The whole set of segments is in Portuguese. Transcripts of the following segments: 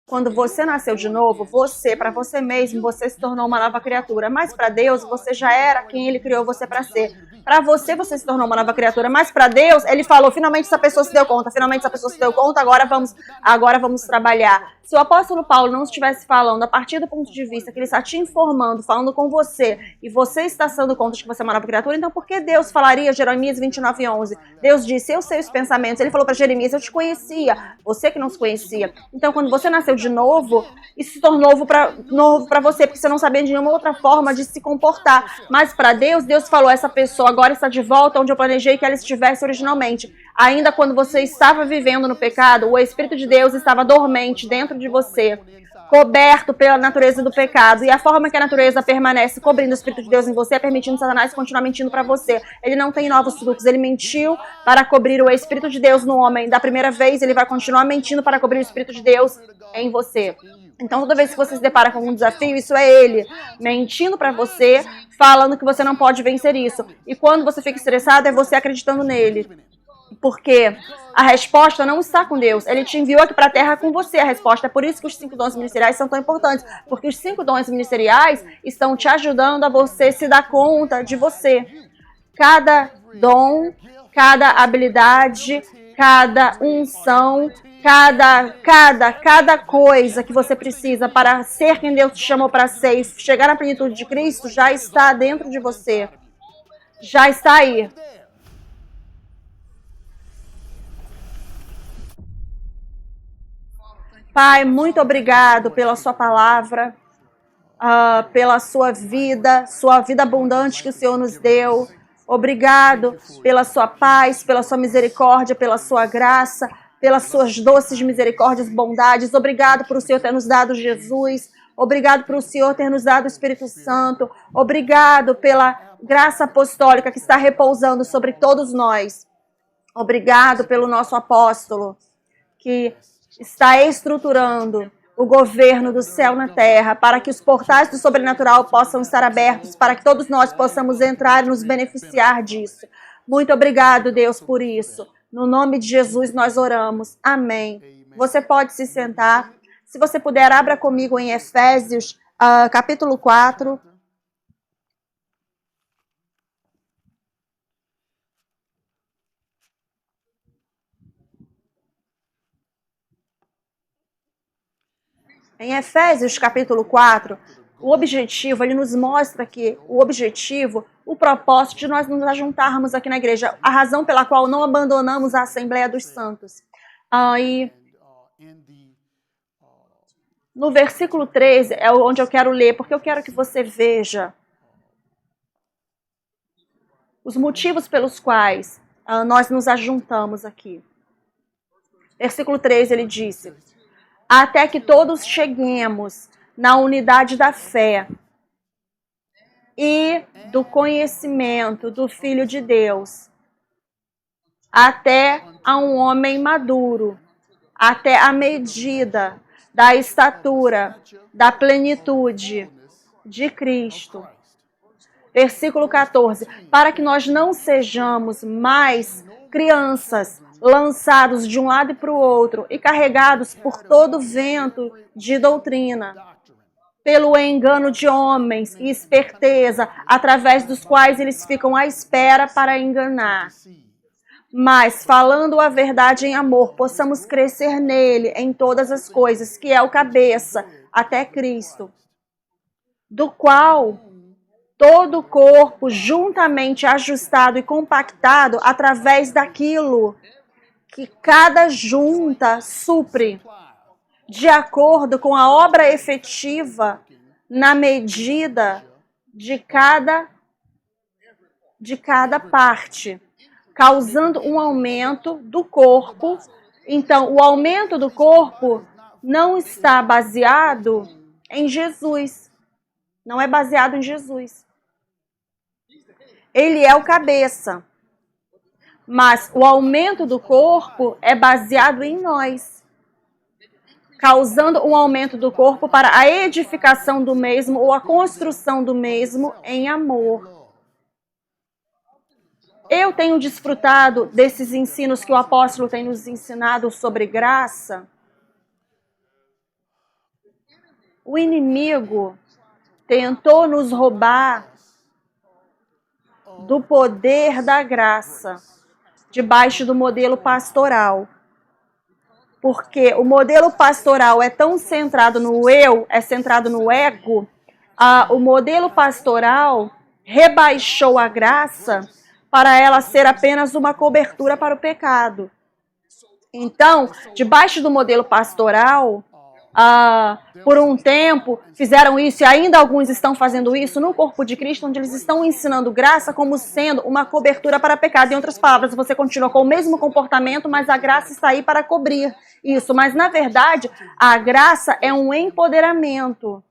Quando você nasceu de novo, você, para você mesmo, você se tornou uma nova criatura. Mas para Deus, você já era quem Ele criou você para ser. Para você, você se tornou uma nova criatura. Mas para Deus, Ele falou, finalmente essa pessoa se deu conta. Finalmente essa pessoa se deu conta, agora vamos trabalhar. Se o apóstolo Paulo não estivesse falando a partir do ponto de vista que ele está te informando, falando com você, e você está se dando conta de que você é uma nova criatura, então por que Deus falaria, Jeremias 29:11? Deus disse, eu sei os pensamentos. Ele falou para Jeremias, eu te conhecia, você que não se conhecia. Então quando você nasceu de novo, isso se tornou novo para você, porque você não sabia de nenhuma outra forma de se comportar. Mas para Deus, Deus falou, essa pessoa agora está de volta onde eu planejei que ela estivesse originalmente. Ainda quando você estava vivendo no pecado, o Espírito de Deus estava dormente dentro de você, coberto pela natureza do pecado. E a forma que a natureza permanece cobrindo o Espírito de Deus em você é permitindo Satanás continuar mentindo para você. Ele não tem novos truques. Ele mentiu para cobrir o Espírito de Deus no homem. Da primeira vez, ele vai continuar mentindo para cobrir o Espírito de Deus em você. Então, toda vez que você se depara com um desafio, isso é ele mentindo para você, falando que você não pode vencer isso. E quando você fica estressado, é você acreditando nele. Porque a resposta não está com Deus. Ele te enviou aqui para a terra com você a resposta. É por isso que os 5 dons ministeriais são tão importantes. Porque os 5 dons ministeriais estão te ajudando a você se dar conta de você. Cada dom, cada habilidade, cada unção, cada coisa que você precisa para ser quem Deus te chamou para ser e chegar na plenitude de Cristo já está dentro de você. Já está aí. Pai, muito obrigado pela sua palavra, pela sua vida abundante que o Senhor nos deu. Obrigado pela sua paz, pela sua misericórdia, pela sua graça, pelas suas doces misericórdias, bondades. Obrigado por o Senhor ter nos dado Jesus. Obrigado por o Senhor ter nos dado o Espírito Santo. Obrigado pela graça apostólica que está repousando sobre todos nós. Obrigado pelo nosso apóstolo, que está estruturando o governo do céu na terra, para que os portais do sobrenatural possam estar abertos, para que todos nós possamos entrar e nos beneficiar disso. Muito obrigado, Deus, por isso. No nome de Jesus nós oramos. Amém. Você pode se sentar. Se você puder, abra comigo em Efésios, capítulo 4. Em Efésios capítulo 4, o objetivo, ele nos mostra que o propósito de nós nos ajuntarmos aqui na igreja, a razão pela qual não abandonamos a Assembleia dos Santos. E no versículo 13 é onde eu quero ler, porque eu quero que você veja os motivos pelos quais nós nos ajuntamos aqui. Versículo 13, ele disse: até que todos cheguemos na unidade da fé e do conhecimento do Filho de Deus, até a um homem maduro, até a medida da estatura, da plenitude de Cristo. Versículo 14, para que nós não sejamos mais crianças, lançados de um lado para o outro e carregados por todo vento de doutrina, pelo engano de homens e esperteza, através dos quais eles ficam à espera para enganar. Mas, falando a verdade em amor, possamos crescer nele em todas as coisas, que é o cabeça, até Cristo, do qual todo o corpo, juntamente ajustado e compactado através daquilo que cada junta supre, de acordo com a obra efetiva, na medida de cada parte, causando um aumento do corpo. Então, o aumento do corpo não está baseado em Jesus. Não é baseado em Jesus. Ele é o cabeça. Mas o aumento do corpo é baseado em nós, causando um aumento do corpo para a edificação do mesmo ou a construção do mesmo em amor. Eu tenho desfrutado desses ensinos que o apóstolo tem nos ensinado sobre graça. O inimigo tentou nos roubar do poder da graça, debaixo do modelo pastoral. Porque o modelo pastoral é tão centrado no eu, é centrado no ego, o modelo pastoral rebaixou a graça para ela ser apenas uma cobertura para o pecado. Então, debaixo do modelo pastoral, por um tempo fizeram isso e ainda alguns estão fazendo isso no corpo de Cristo, onde eles estão ensinando graça como sendo uma cobertura para pecado. Em outras palavras, você continua com o mesmo comportamento, mas a graça está aí para cobrir isso. Mas na verdade, a graça é um empoderamento.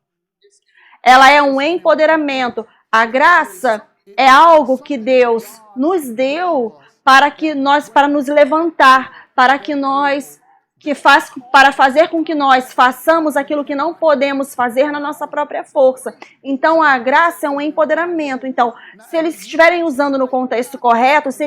Ela é um empoderamento. A graça é algo que Deus nos deu para nos levantar, para fazer com que nós façamos aquilo que não podemos fazer na nossa própria força. Então, a graça é um empoderamento. Então, se eles estiverem usando no contexto correto, se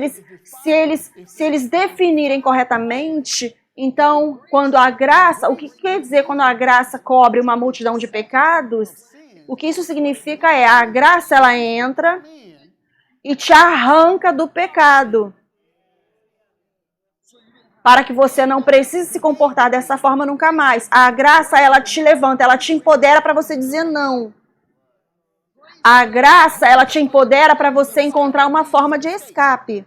eles definirem corretamente, então, quando a graça, o que quer dizer quando a graça cobre uma multidão de pecados? O que isso significa é a graça, ela entra e te arranca do pecado, para que você não precise se comportar dessa forma nunca mais. A graça, ela te levanta, ela te empodera para você dizer não. A graça, ela te empodera para você encontrar uma forma de escape.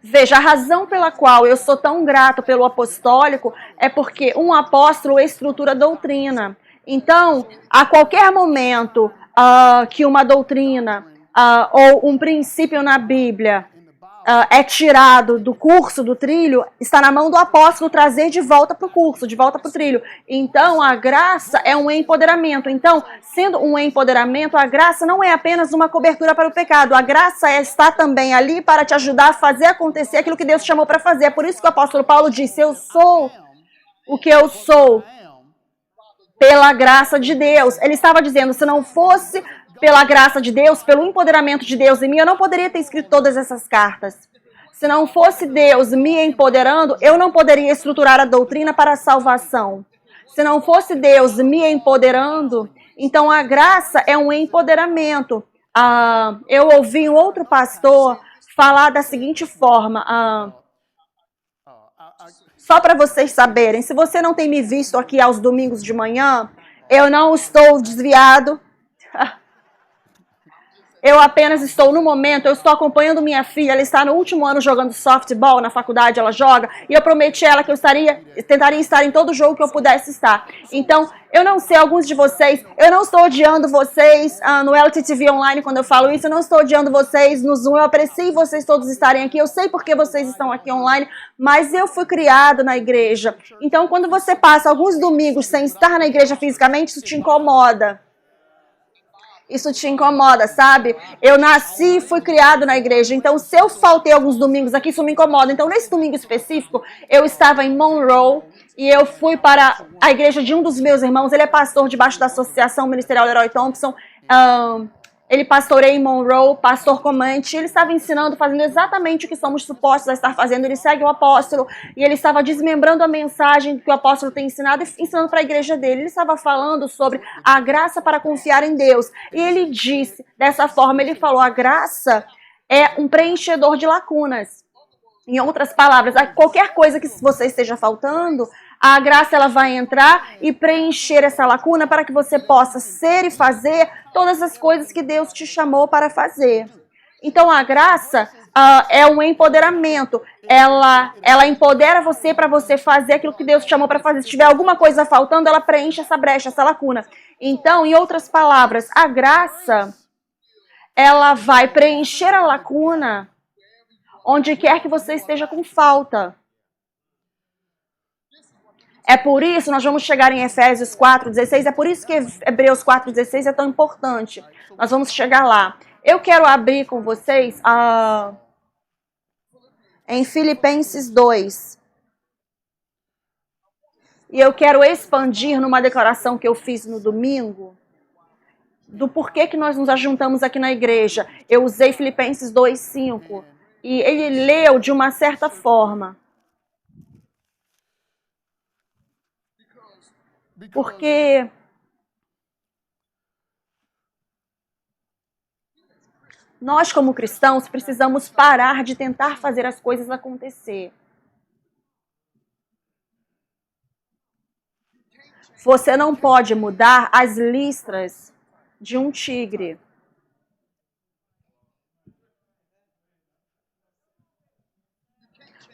Veja, a razão pela qual eu sou tão grato pelo apostólico é porque um apóstolo estrutura doutrina. Então, a qualquer momento que uma doutrina ou um princípio na Bíblia é tirado do curso, do trilho, está na mão do apóstolo trazer de volta para o curso, de volta para o trilho. Então, a graça é um empoderamento. Então, sendo um empoderamento, a graça não é apenas uma cobertura para o pecado. A graça está também ali para te ajudar a fazer acontecer aquilo que Deus te chamou para fazer. É por isso que o apóstolo Paulo disse, eu sou o que eu sou pela graça de Deus. Ele estava dizendo, se não fosse pela graça de Deus, pelo empoderamento de Deus em mim, eu não poderia ter escrito todas essas cartas. Se não fosse Deus me empoderando, eu não poderia estruturar a doutrina para a salvação. Se não fosse Deus me empoderando, então a graça é um empoderamento. Eu ouvi um outro pastor falar da seguinte forma, só para vocês saberem, se você não tem me visto aqui aos domingos de manhã, eu não estou desviado. Eu apenas estou no momento, eu estou acompanhando minha filha, ela está no último ano jogando softball na faculdade, ela joga, e eu prometi a ela que eu tentaria estar em todo jogo que eu pudesse estar. Então, eu não sei, alguns de vocês, eu não estou odiando vocês no LTTV Online quando eu falo isso, eu não estou odiando vocês no Zoom, eu aprecio vocês todos estarem aqui, eu sei porque vocês estão aqui online, mas eu fui criado na igreja. Então, quando você passa alguns domingos sem estar na igreja fisicamente, isso te incomoda. Isso te incomoda, sabe? Eu nasci e fui criado na igreja, então se eu faltei alguns domingos aqui, isso me incomoda. Então nesse domingo específico, eu estava em Monroe e eu fui para a igreja de um dos meus irmãos, ele é pastor debaixo da Associação Ministerial Leroy Thompson, ele pastoreia em Monroe, pastor comandante, ele estava ensinando, fazendo exatamente o que somos supostos a estar fazendo, ele segue o apóstolo, e ele estava desmembrando a mensagem que o apóstolo tem ensinado e ensinando para a igreja dele. Ele estava falando sobre a graça para confiar em Deus, e ele disse, dessa forma, ele falou, a graça é um preenchedor de lacunas. Em outras palavras, qualquer coisa que você esteja faltando, a graça ela vai entrar e preencher essa lacuna para que você possa ser e fazer todas as coisas que Deus te chamou para fazer. Então a graça é um empoderamento. Ela empodera você para você fazer aquilo que Deus te chamou para fazer. Se tiver alguma coisa faltando, ela preenche essa brecha, essa lacuna. Então, em outras palavras, a graça ela vai preencher a lacuna onde quer que você esteja com falta. É por isso, nós vamos chegar em Efésios 4:16, é por isso que Hebreus 4:16 é tão importante. Nós vamos chegar lá. Eu quero abrir com vocês em Filipenses 2. E eu quero expandir numa declaração que eu fiz no domingo, do porquê que nós nos ajuntamos aqui na igreja. Eu usei Filipenses 2:5 e ele leu de uma certa forma. Porque nós, como cristãos, precisamos parar de tentar fazer as coisas acontecer. Você não pode mudar as listras de um tigre.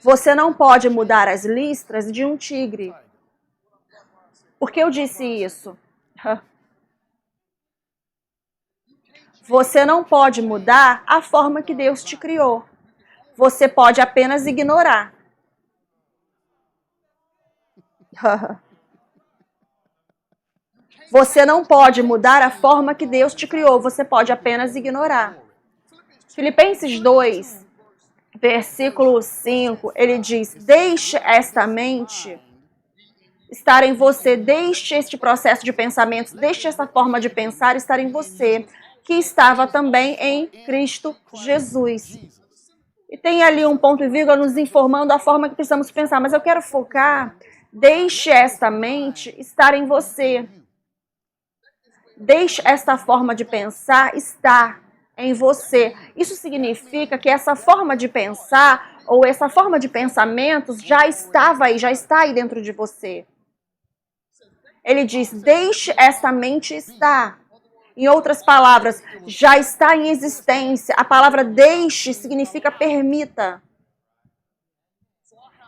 Você não pode mudar as listras de um tigre. Por que eu disse isso? Você não pode mudar a forma que Deus te criou. Você pode apenas ignorar. Você não pode mudar a forma que Deus te criou. Você pode apenas ignorar. Filipenses 2, versículo 5, ele diz: deixe esta mente estar em você, deixe este processo de pensamentos, deixe essa forma de pensar estar em você, que estava também em Cristo Jesus. E tem ali um ponto e vírgula nos informando a forma que precisamos pensar, mas eu quero focar, deixe esta mente estar em você. Deixe esta forma de pensar estar em você. Isso significa que essa forma de pensar ou essa forma de pensamentos já estava aí, já está aí dentro de você. Ele diz, deixe esta mente estar. Em outras palavras, já está em existência. A palavra deixe significa permita.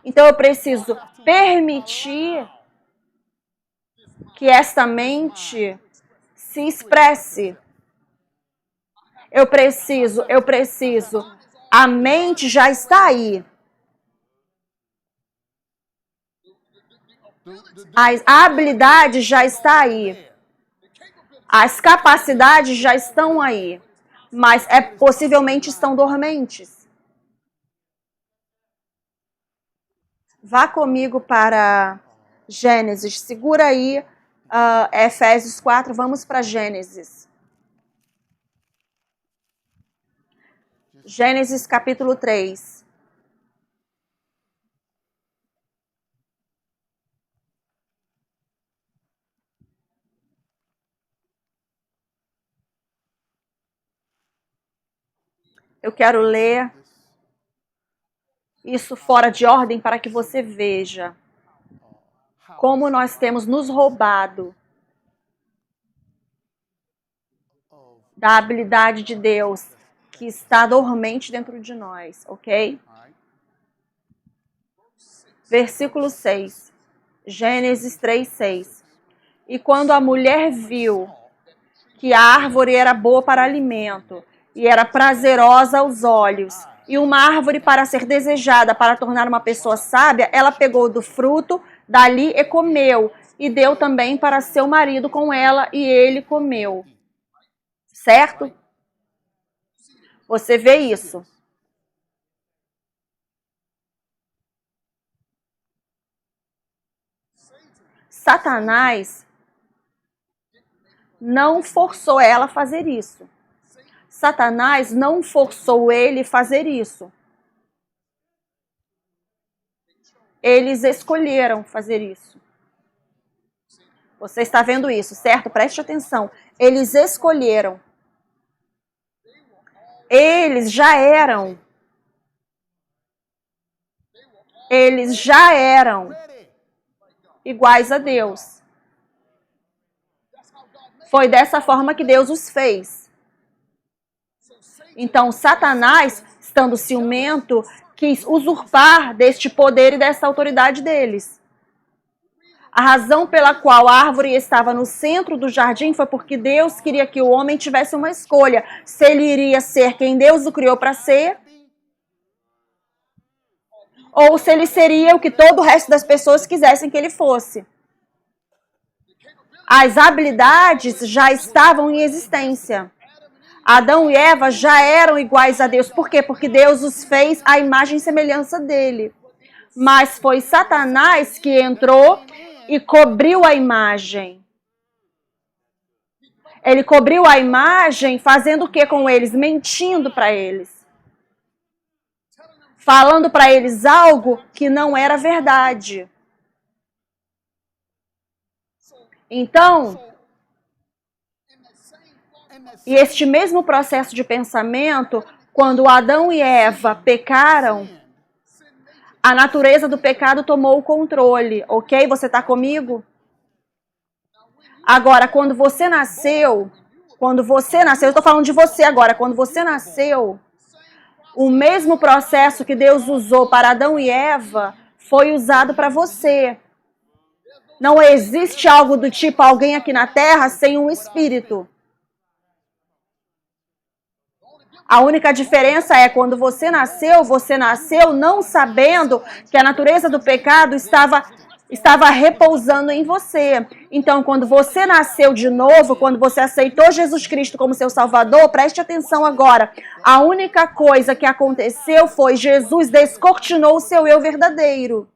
Então eu preciso permitir que esta mente se expresse. Eu preciso. A mente já está aí. A habilidade já está aí. As capacidades já estão aí. Mas possivelmente estão dormentes. Vá comigo para Gênesis. Segura aí Efésios 4. Vamos para Gênesis. Gênesis capítulo 3. Eu quero ler isso fora de ordem para que você veja como nós temos nos roubado da habilidade de Deus que está dormente dentro de nós, ok? Versículo 6, Gênesis 3, 6. E quando a mulher viu que a árvore era boa para alimento e era prazerosa aos olhos, e uma árvore para ser desejada, para tornar uma pessoa sábia, ela pegou do fruto dali e comeu, e deu também para seu marido com ela, e ele comeu. Certo? Você vê isso? Satanás não forçou ela a fazer isso. Satanás não forçou ele a fazer isso. Eles escolheram fazer isso. Você está vendo isso, certo? Preste atenção. Eles escolheram. Eles já eram. Eles já eram iguais a Deus. Foi dessa forma que Deus os fez. Então, Satanás, estando ciumento, quis usurpar deste poder e dessa autoridade deles. A razão pela qual a árvore estava no centro do jardim foi porque Deus queria que o homem tivesse uma escolha. Se ele iria ser quem Deus o criou para ser, ou se ele seria o que todo o resto das pessoas quisessem que ele fosse. As habilidades já estavam em existência. Adão e Eva já eram iguais a Deus. Por quê? Porque Deus os fez à imagem e semelhança dele. Mas foi Satanás que entrou e cobriu a imagem. Ele cobriu a imagem fazendo o que com eles? Mentindo para eles. Falando para eles algo que não era verdade. Então, e este mesmo processo de pensamento, quando Adão e Eva pecaram, a natureza do pecado tomou o controle, ok? Você está comigo? Agora, quando você nasceu, eu estou falando de você agora, quando você nasceu, o mesmo processo que Deus usou para Adão e Eva foi usado para você. Não existe algo do tipo alguém aqui na Terra sem um espírito. A única diferença é quando você nasceu não sabendo que a natureza do pecado estava repousando em você. Então, quando você nasceu de novo, quando você aceitou Jesus Cristo como seu Salvador, preste atenção agora. A única coisa que aconteceu foi Jesus descortinou o seu eu verdadeiro.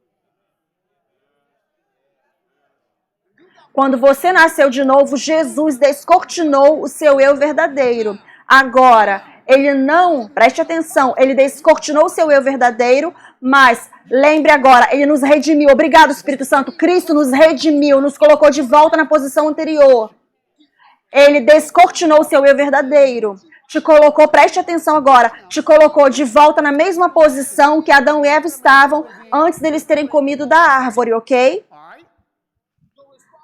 Quando você nasceu de novo, Jesus descortinou o seu eu verdadeiro. Agora, ele não, preste atenção, ele descortinou o seu eu verdadeiro, mas lembre agora, ele nos redimiu. Obrigado, Espírito Santo. Cristo nos redimiu, nos colocou de volta na posição anterior. Ele descortinou o seu eu verdadeiro. Te colocou, preste atenção agora, te colocou de volta na mesma posição que Adão e Eva estavam antes deles terem comido da árvore, ok?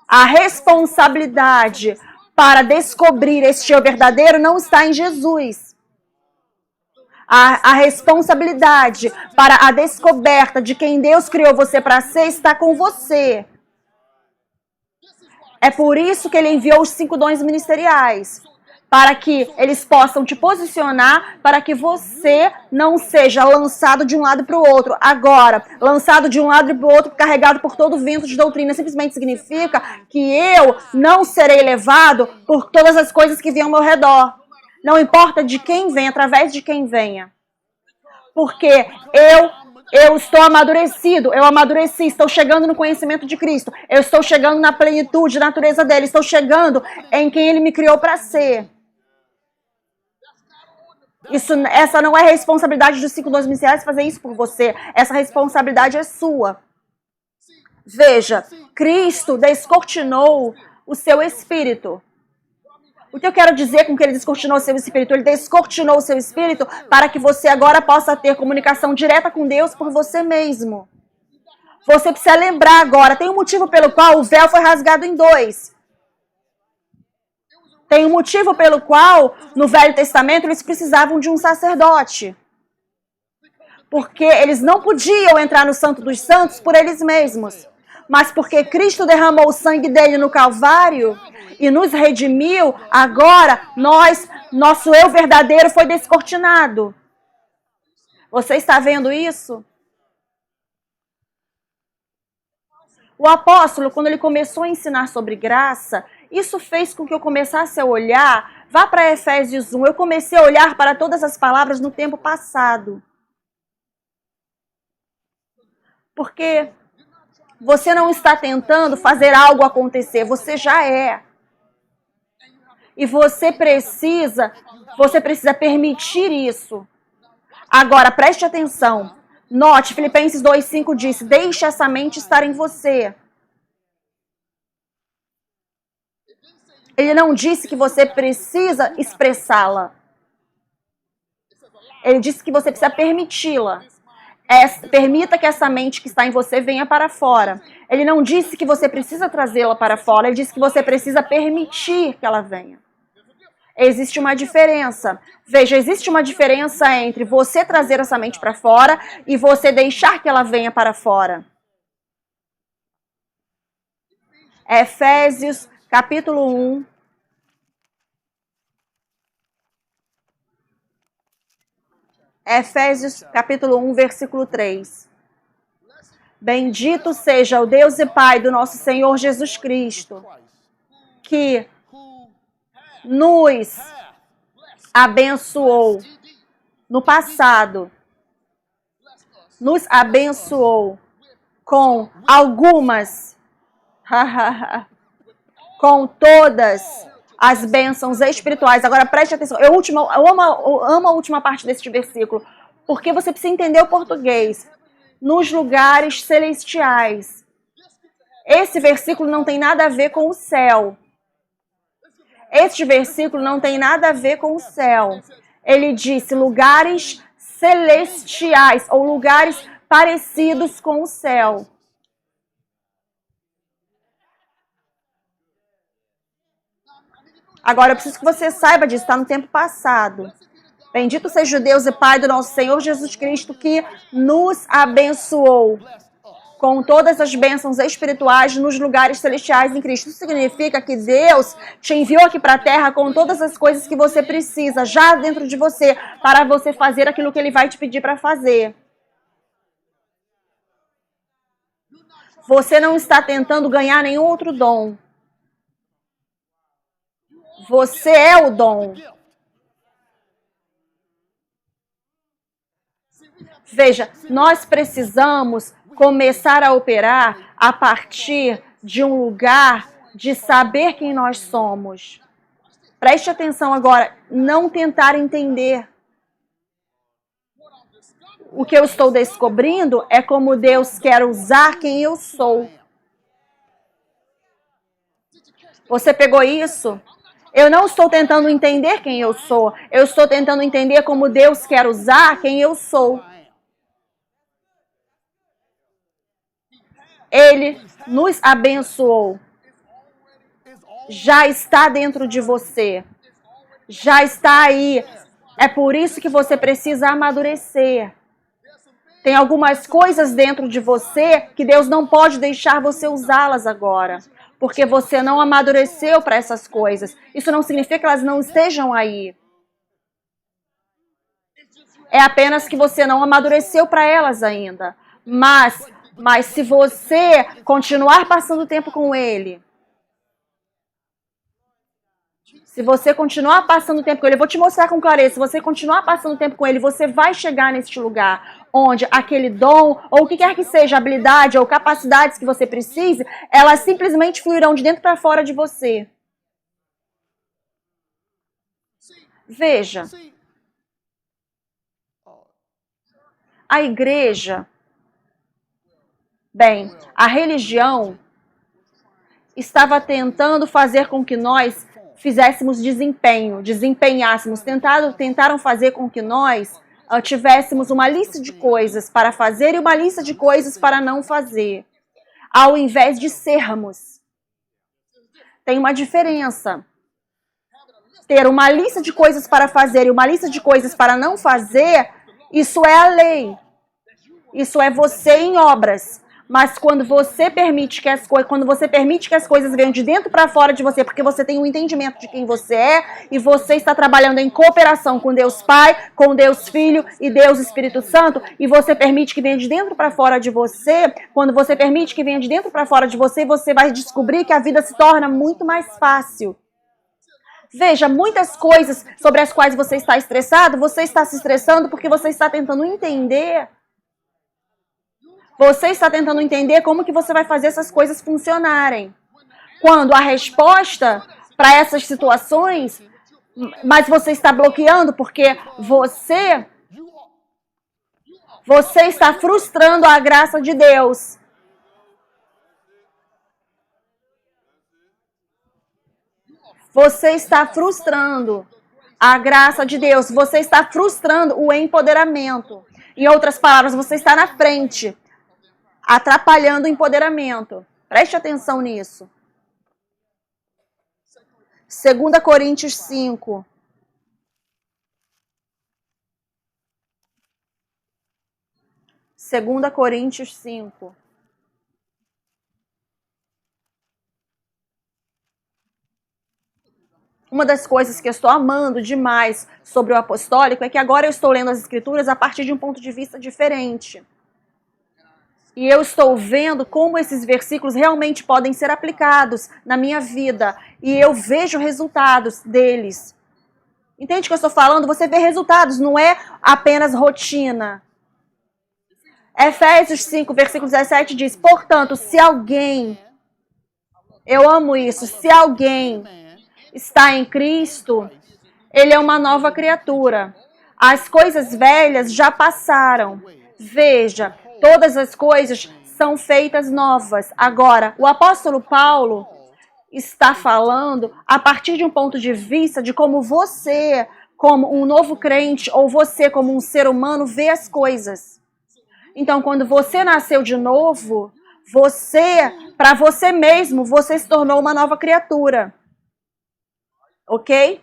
A responsabilidade para descobrir este eu verdadeiro não está em Jesus. A responsabilidade para a descoberta de quem Deus criou você para ser está com você. É por isso que ele enviou os 5 dons ministeriais. Para que eles possam te posicionar, para que você não seja lançado de um lado para o outro. Agora, lançado de um lado para o outro, carregado por todo o vento de doutrina, simplesmente significa que eu não serei levado por todas as coisas que vêm ao meu redor. Não importa de quem vem, através de quem venha. Porque eu estou amadurecido, eu amadureci, estou chegando no conhecimento de Cristo. Eu estou chegando na plenitude da natureza dele, estou chegando em quem ele me criou para ser. Essa não é a responsabilidade dos 5 dons ministeriais fazer isso por você. Essa responsabilidade é sua. Veja, Cristo descortinou o seu espírito. O que eu quero dizer com que ele descortinou o seu espírito? Ele descortinou o seu espírito para que você agora possa ter comunicação direta com Deus por você mesmo. Você precisa lembrar agora, tem um motivo pelo qual o véu foi rasgado em 2. Tem um motivo pelo qual, no Velho Testamento, eles precisavam de um sacerdote. Porque eles não podiam entrar no Santo dos Santos por eles mesmos. Mas porque Cristo derramou o sangue dele no Calvário e nos redimiu, agora nosso eu verdadeiro foi descortinado. Você está vendo isso? O apóstolo, quando ele começou a ensinar sobre graça, isso fez com que eu começasse a olhar, vá para Efésios 1, eu comecei a olhar para todas as palavras no tempo passado. Porque você não está tentando fazer algo acontecer, você já é. E você precisa permitir isso. Agora, preste atenção. Note, Filipenses 2,5 diz, deixe essa mente estar em você. Ele não disse que você precisa expressá-la. Ele disse que você precisa permiti-la. Permita que essa mente que está em você venha para fora. Ele não disse que você precisa trazê-la para fora. Ele disse que você precisa permitir que ela venha. Existe uma diferença. Veja, existe uma diferença entre você trazer essa mente para fora e você deixar que ela venha para fora. Efésios, capítulo 1. Efésios, capítulo 1, versículo 3. Bendito seja o Deus e Pai do nosso Senhor Jesus Cristo, que nos abençoou no passado, nos abençoou com algumas, com todas as bênçãos espirituais. Agora preste atenção, eu amo a última parte deste versículo, porque você precisa entender o português. Nos lugares celestiais. Esse versículo não tem nada a ver com o céu. Este versículo não tem nada a ver com o céu. Ele disse lugares celestiais ou lugares parecidos com o céu. Agora, eu preciso que você saiba disso, está no tempo passado. Bendito seja o Deus e Pai do nosso Senhor Jesus Cristo, que nos abençoou com todas as bênçãos espirituais nos lugares celestiais em Cristo. Isso significa que Deus te enviou aqui para a terra com todas as coisas que você precisa, já dentro de você, para você fazer aquilo que Ele vai te pedir para fazer. Você não está tentando ganhar nenhum outro dom. Você é o dom. Veja, nós precisamos começar a operar a partir de um lugar de saber quem nós somos. Preste atenção agora, não tentar entender. O que eu estou descobrindo é como Deus quer usar quem eu sou. Você pegou isso? Eu não estou tentando entender quem eu sou. Eu estou tentando entender como Deus quer usar quem eu sou. Ele nos abençoou. Já está dentro de você. Já está aí. É por isso que você precisa amadurecer. Tem algumas coisas dentro de você que Deus não pode deixar você usá-las agora. Porque você não amadureceu para essas coisas. Isso não significa que elas não estejam aí. É apenas que você não amadureceu para elas ainda. Mas se você continuar passando tempo com Ele, se você continuar passando tempo com Ele, eu vou te mostrar com clareza, se você continuar passando tempo com Ele, você vai chegar neste lugar onde aquele dom, ou o que quer que seja, habilidade ou capacidades que você precise, elas simplesmente fluirão de dentro para fora de você. Veja, a igreja, bem, a religião estava tentando fazer com que nós fizéssemos desempenhássemos, tentaram fazer com que nós tivéssemos uma lista de coisas para fazer e uma lista de coisas para não fazer, ao invés de sermos. Tem uma diferença. Ter uma lista de coisas para fazer e uma lista de coisas para não fazer, isso é a lei. Isso é você em obras. Mas quando você permite que as coisas venham de dentro para fora de você, porque você tem um entendimento de quem você é, e você está trabalhando em cooperação com Deus Pai, com Deus Filho e Deus Espírito Santo, e você permite que venha de dentro para fora de você, quando você permite que venha de dentro para fora de você, você vai descobrir que a vida se torna muito mais fácil. Veja, muitas coisas sobre as quais você está estressado, você está se estressando porque você está tentando entender. Você está tentando entender como que você vai fazer essas coisas funcionarem. Quando a resposta para essas situações, mas você está bloqueando porque você está frustrando a graça de Deus. Você está frustrando a graça de Deus. Você está frustrando o empoderamento. Em outras palavras, você está na frente, atrapalhando o empoderamento. Preste atenção nisso. 2 Coríntios 5. Segunda Coríntios 5. Uma das coisas que eu estou amando demais sobre o apostólico é que agora eu estou lendo as Escrituras a partir de um ponto de vista diferente. E eu estou vendo como esses versículos realmente podem ser aplicados na minha vida. E eu vejo resultados deles. Entende o que eu estou falando? Você vê resultados, não é apenas rotina. Efésios 5, versículo 17 diz: portanto, se alguém, eu amo isso, se alguém está em Cristo, ele é uma nova criatura. As coisas velhas já passaram. Veja, todas as coisas são feitas novas. Agora, o apóstolo Paulo está falando a partir de um ponto de vista de como você, como um novo crente, ou você como um ser humano, vê as coisas. Então, quando você nasceu de novo, para você mesmo, você se tornou uma nova criatura. Ok?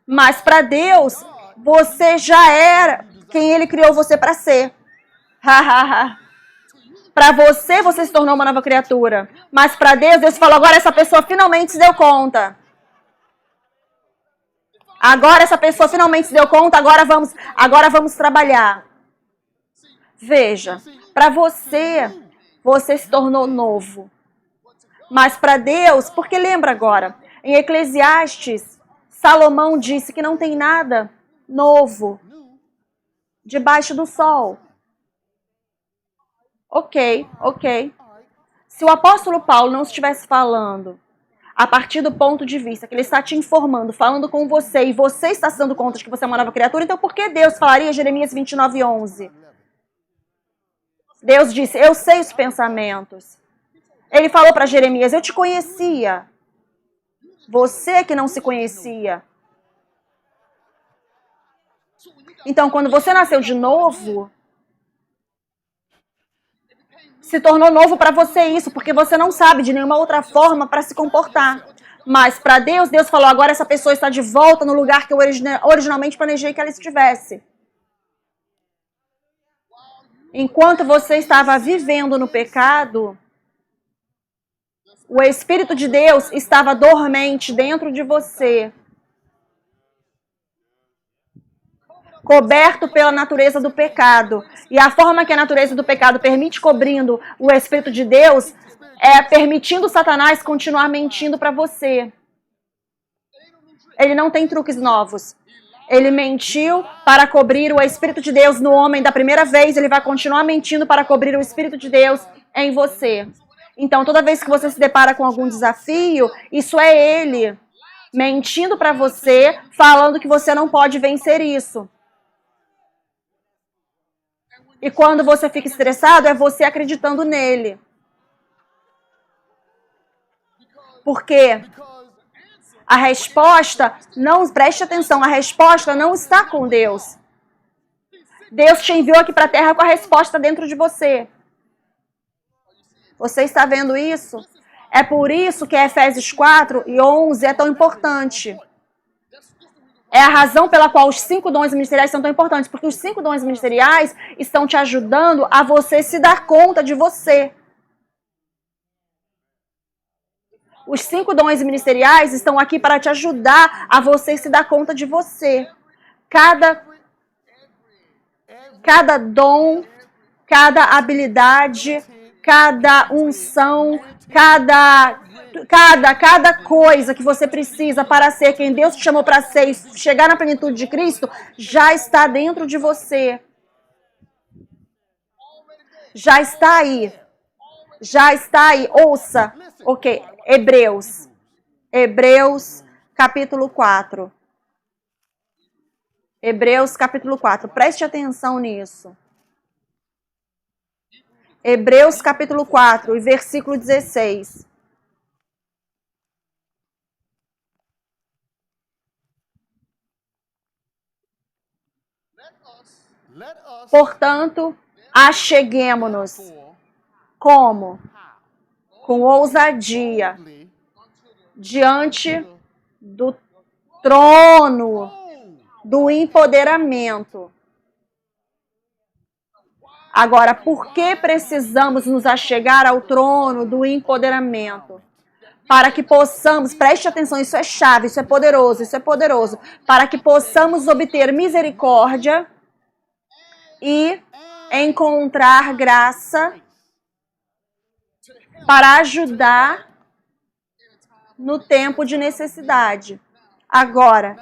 Mas para Deus, você já era quem Ele criou você para ser. Para você, você se tornou uma nova criatura. Mas para Deus, Deus falou, agora essa pessoa finalmente se deu conta. Agora essa pessoa finalmente se deu conta, agora vamos trabalhar. Veja, para você se tornou novo. Mas para Deus, porque lembra agora, em Eclesiastes, Salomão disse que não tem nada novo debaixo do sol. Ok. Se o apóstolo Paulo não estivesse falando a partir do ponto de vista que ele está te informando, falando com você, e você está se dando conta de que você é uma nova criatura, então por que Deus falaria Jeremias 29:11? Deus disse, eu sei os pensamentos. Ele falou para Jeremias, eu te conhecia. Você que não se conhecia. Então, quando você nasceu de novo, se tornou novo para você isso, porque você não sabe de nenhuma outra forma para se comportar. Mas para Deus, Deus falou, agora essa pessoa está de volta no lugar que eu originalmente planejei que ela estivesse. Enquanto você estava vivendo no pecado, o Espírito de Deus estava dormente dentro de você, coberto pela natureza do pecado. E a forma que a natureza do pecado permite cobrindo o Espírito de Deus é permitindo Satanás continuar mentindo para você. Ele não tem truques novos. Ele mentiu para cobrir o Espírito de Deus no homem da primeira vez, ele vai continuar mentindo para cobrir o Espírito de Deus em você. Então, toda vez que você se depara com algum desafio, isso é ele mentindo para você, falando que você não pode vencer isso. E quando você fica estressado, é você acreditando nele. Porque a resposta, não preste atenção, a resposta não está com Deus. Deus te enviou aqui para a terra com a resposta dentro de você. Você está vendo isso? É por isso que Efésios 4:11 é tão importante. É a razão pela qual os 5 dons ministeriais são tão importantes, porque os 5 dons ministeriais estão te ajudando a você se dar conta de você. Os 5 dons ministeriais estão aqui para te ajudar a você se dar conta de você. Cada dom, cada habilidade, cada unção, cada coisa que você precisa para ser quem Deus te chamou para ser e chegar na plenitude de Cristo, já está dentro de você. Já está aí. Já está aí. Ouça. Ok. Hebreus capítulo 4. Hebreus capítulo 4. Preste atenção nisso. Hebreus capítulo 4 e versículo 16. Portanto, acheguemo-nos. Como? Com ousadia diante do trono do empoderamento. Agora, por que precisamos nos achegar ao trono do empoderamento? Para que possamos, preste atenção, isso é chave, isso é poderoso, para que possamos obter misericórdia e encontrar graça para ajudar no tempo de necessidade. Agora.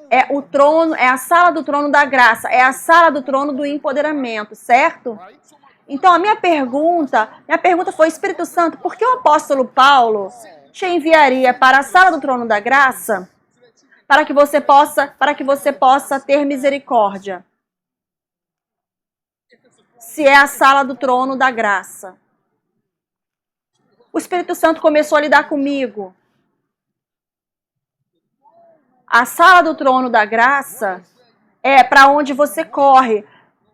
É o trono, é a sala do trono da graça, é a sala do trono do empoderamento, certo? Então a minha pergunta foi, Espírito Santo, por que o apóstolo Paulo te enviaria para a sala do trono da graça para que você possa ter misericórdia. Se é a sala do trono da graça. O Espírito Santo começou a lidar comigo. A sala do trono da graça é para onde você corre.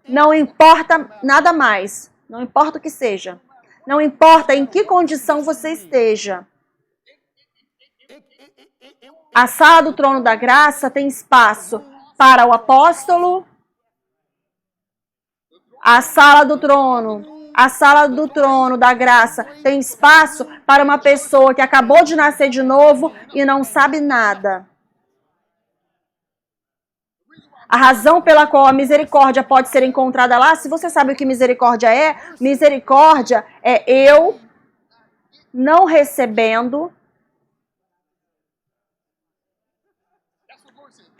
Não importa nada mais. Não importa o que seja. Não importa em que condição você esteja. A sala do trono da graça tem espaço para o apóstolo. A sala do trono da graça tem espaço para uma pessoa que acabou de nascer de novo e não sabe nada. A razão pela qual a misericórdia pode ser encontrada lá, se você sabe o que misericórdia é eu não recebendo.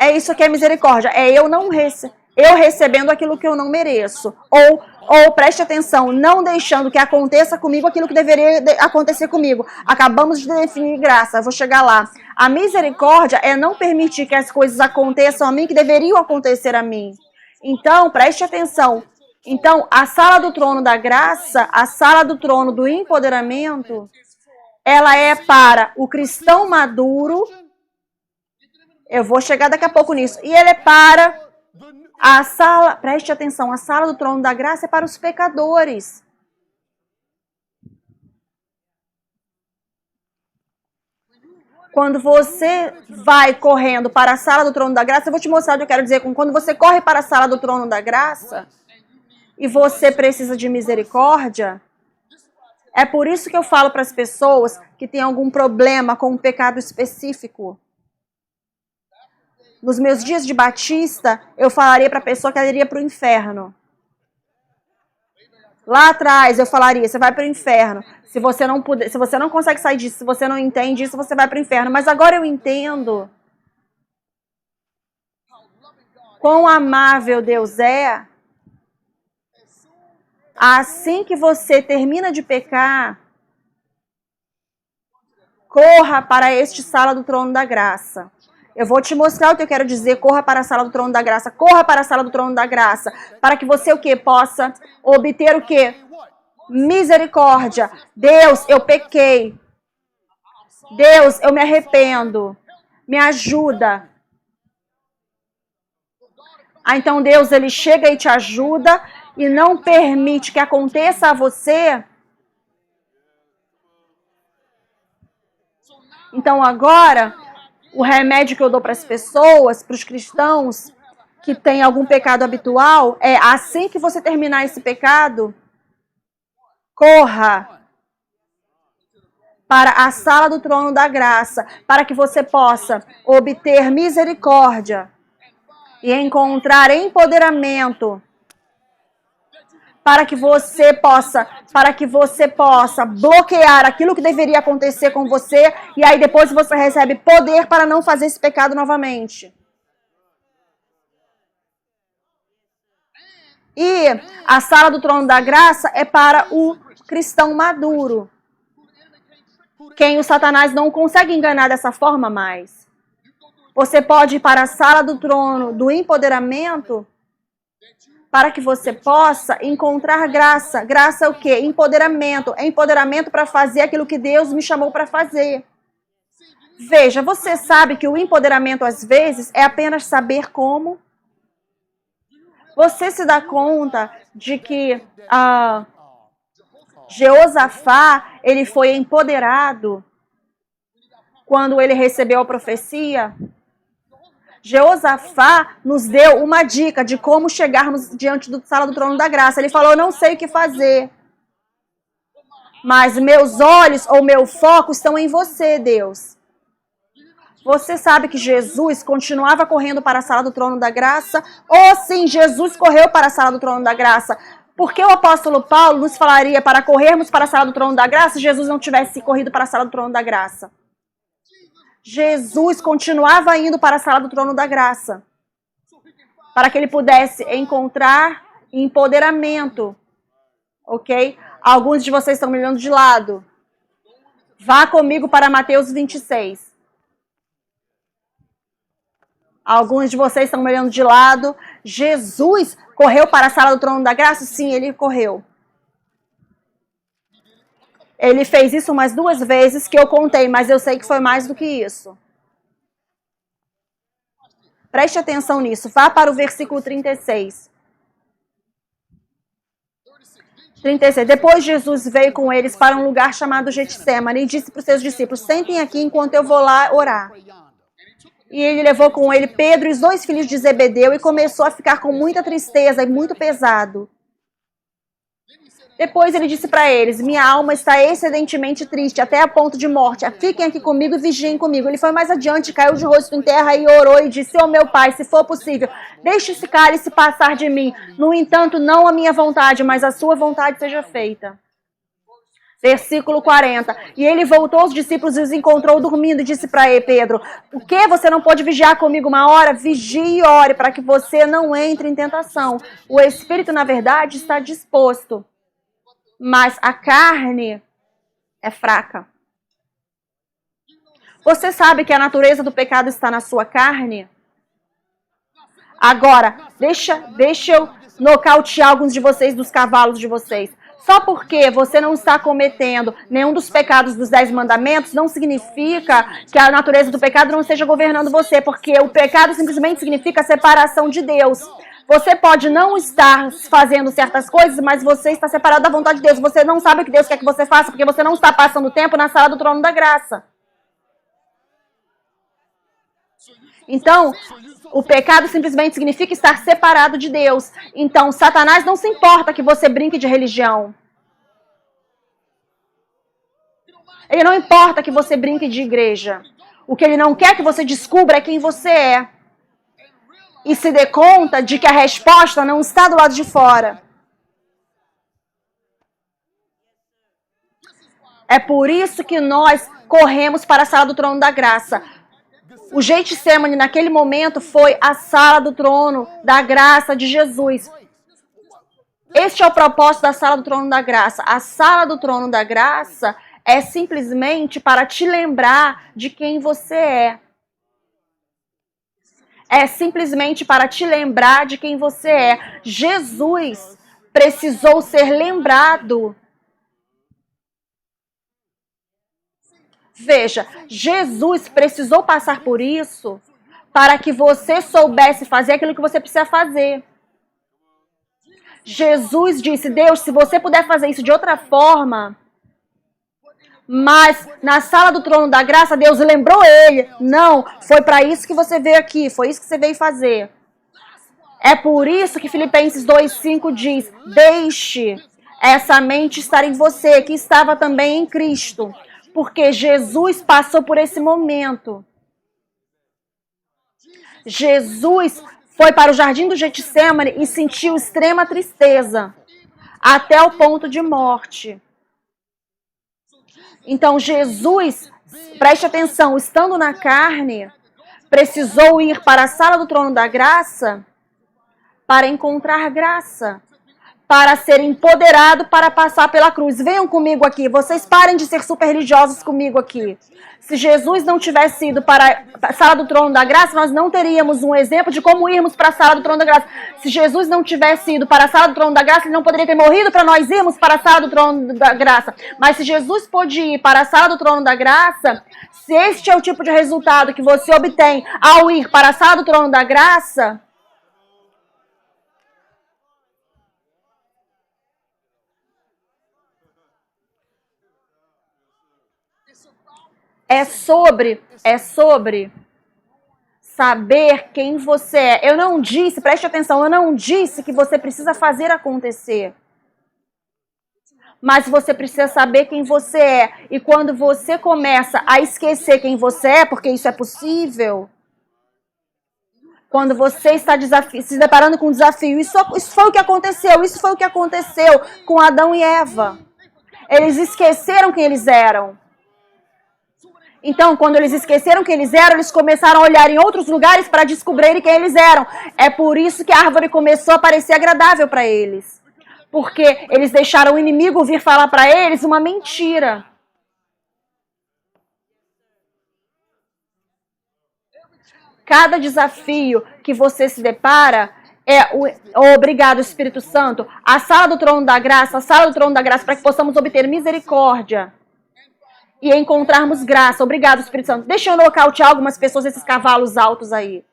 É isso que é misericórdia, é eu recebendo aquilo que eu não mereço. Ou preste atenção, não deixando que aconteça comigo aquilo que deveria acontecer comigo. Acabamos de definir graça, vou chegar lá. A misericórdia é não permitir que as coisas aconteçam a mim que deveriam acontecer a mim. Então, preste atenção. Então, a sala do trono da graça, a sala do trono do empoderamento, ela é para o cristão maduro. Eu vou chegar daqui a pouco nisso. E ele é para a sala, preste atenção, a sala do trono da graça é para os pecadores. Quando você vai correndo para a sala do trono da graça, eu vou te mostrar o que eu quero dizer com quando você corre para a sala do trono da graça e você precisa de misericórdia. É por isso que eu falo para as pessoas que têm algum problema com um pecado específico. Nos meus dias de batista, eu falaria para a pessoa que ela iria para o inferno. Lá atrás, eu falaria, você vai para o inferno. Se você não consegue sair disso, se você não entende isso, você vai para o inferno. Mas agora eu entendo quão amável Deus é. Assim que você termina de pecar, corra para este sala do trono da graça. Eu vou te mostrar o que eu quero dizer. Corra para a sala do trono da graça. Corra para a sala do trono da graça. Para que você o quê? Possa obter o quê? Misericórdia. Deus, eu pequei. Deus, eu me arrependo. Me ajuda. Então Deus, ele chega e te ajuda e não permite que aconteça a você. Então agora, o remédio que eu dou para as pessoas, para os cristãos que têm algum pecado habitual, é assim que você terminar esse pecado, corra para a sala do trono da graça, para que você possa obter misericórdia e encontrar empoderamento, para que você possa bloquear aquilo que deveria acontecer com você, e aí depois você recebe poder para não fazer esse pecado novamente. E a sala do trono da graça é para o cristão maduro, quem o Satanás não consegue enganar dessa forma mais. Você pode ir para a sala do trono do empoderamento para que você possa encontrar graça. Graça é o quê? Empoderamento. É empoderamento para fazer aquilo que Deus me chamou para fazer. Veja, você sabe que o empoderamento, às vezes, é apenas saber como. Você se dá conta de que Jeosafá, ele foi empoderado quando ele recebeu a profecia? Jeosafá nos deu uma dica de como chegarmos diante da sala do trono da graça. Ele falou, eu não sei o que fazer, mas meus olhos ou meu foco estão em você, Deus. Você sabe que Jesus continuava correndo para a sala do trono da graça? Ou sim, Jesus correu para a sala do trono da graça? Porque o apóstolo Paulo nos falaria para corrermos para a sala do trono da graça se Jesus não tivesse corrido para a sala do trono da graça? Jesus continuava indo para a sala do trono da graça, para que ele pudesse encontrar empoderamento, ok? Alguns de vocês estão me olhando de lado. Vá comigo para Mateus 26. Alguns de vocês estão me olhando de lado. Jesus correu para a sala do trono da graça? Sim, ele correu. Ele fez isso umas 2 vezes que eu contei, mas eu sei que foi mais do que isso. Preste atenção nisso. Vá para o versículo 36. 36. Depois Jesus veio com eles para um lugar chamado Getsêmani e disse para os seus discípulos: sentem aqui enquanto eu vou lá orar. E ele levou com ele Pedro e os 2 filhos de Zebedeu e começou a ficar com muita tristeza e muito pesado. Depois ele disse para eles: minha alma está excedentemente triste, até a ponto de morte. Fiquem aqui comigo e vigiem comigo. Ele foi mais adiante, caiu de rosto em terra e orou e disse: ó meu pai, se for possível, deixe esse cálice passar de mim. No entanto, não a minha vontade, mas a sua vontade seja feita. Versículo 40. E ele voltou aos discípulos e os encontrou dormindo e disse para Pedro: o que? Você não pode vigiar comigo 1 hora? Vigie e ore para que você não entre em tentação. O espírito, na verdade, está disposto, mas a carne é fraca. Você sabe que a natureza do pecado está na sua carne? Agora, deixa eu nocautear alguns de vocês dos cavalos de vocês. Só porque você não está cometendo nenhum dos pecados dos 10 mandamentos, não significa que a natureza do pecado não esteja governando você, porque o pecado simplesmente significa a separação de Deus. Você pode não estar fazendo certas coisas, mas você está separado da vontade de Deus. Você não sabe o que Deus quer que você faça, porque você não está passando tempo na sala do trono da graça. Então, o pecado simplesmente significa estar separado de Deus. Então, Satanás não se importa que você brinque de religião. Ele não importa que você brinque de igreja. O que ele não quer que você descubra é quem você é. E se dê conta de que a resposta não está do lado de fora. É por isso que nós corremos para a sala do trono da graça. O Getsêmani naquele momento foi a sala do trono da graça de Jesus. Este é o propósito da sala do trono da graça. A sala do trono da graça é simplesmente para te lembrar de quem você é. É simplesmente para te lembrar de quem você é. Jesus precisou ser lembrado. Veja, Jesus precisou passar por isso para que você soubesse fazer aquilo que você precisa fazer. Jesus disse: Deus, se você puder fazer isso de outra forma... Mas na sala do trono da graça, Deus lembrou ele. Não, foi para isso que você veio aqui, foi isso que você veio fazer. É por isso que Filipenses 2,5 diz: deixe essa mente estar em você, que estava também em Cristo. Porque Jesus passou por esse momento. Jesus foi para o jardim do Getsêmani e sentiu extrema tristeza, até o ponto de morte. Então Jesus, preste atenção, estando na carne, precisou ir para a sala do trono da graça para encontrar graça, para ser empoderado para passar pela cruz. Venham comigo aqui, vocês parem de ser super religiosos comigo aqui. Se Jesus não tivesse ido para a sala do trono da graça, nós não teríamos um exemplo de como irmos para a sala do trono da graça. Se Jesus não tivesse ido para a sala do trono da graça, ele não poderia ter morrido para nós irmos para a sala do trono da graça. Mas se Jesus pôde ir para a sala do trono da graça, se este é o tipo de resultado que você obtém ao ir para a sala do trono da graça... É sobre saber quem você é. Eu não disse, preste atenção, eu não disse que você precisa fazer acontecer. Mas você precisa saber quem você é. E quando você começa a esquecer quem você é, porque isso é possível, quando você está se deparando com um desafio, isso foi o que aconteceu. Isso foi o que aconteceu com Adão e Eva. Eles esqueceram quem eles eram. Então, quando eles esqueceram quem eles eram, eles começaram a olhar em outros lugares para descobrirem quem eles eram. É por isso que a árvore começou a parecer agradável para eles. Porque eles deixaram o inimigo vir falar para eles uma mentira. Cada desafio que você se depara obrigado, Espírito Santo, a sala do trono da graça, para que possamos obter misericórdia e encontrarmos graça. Obrigado, Espírito Santo. Deixa eu nocautear algumas pessoas, esses cavalos altos aí.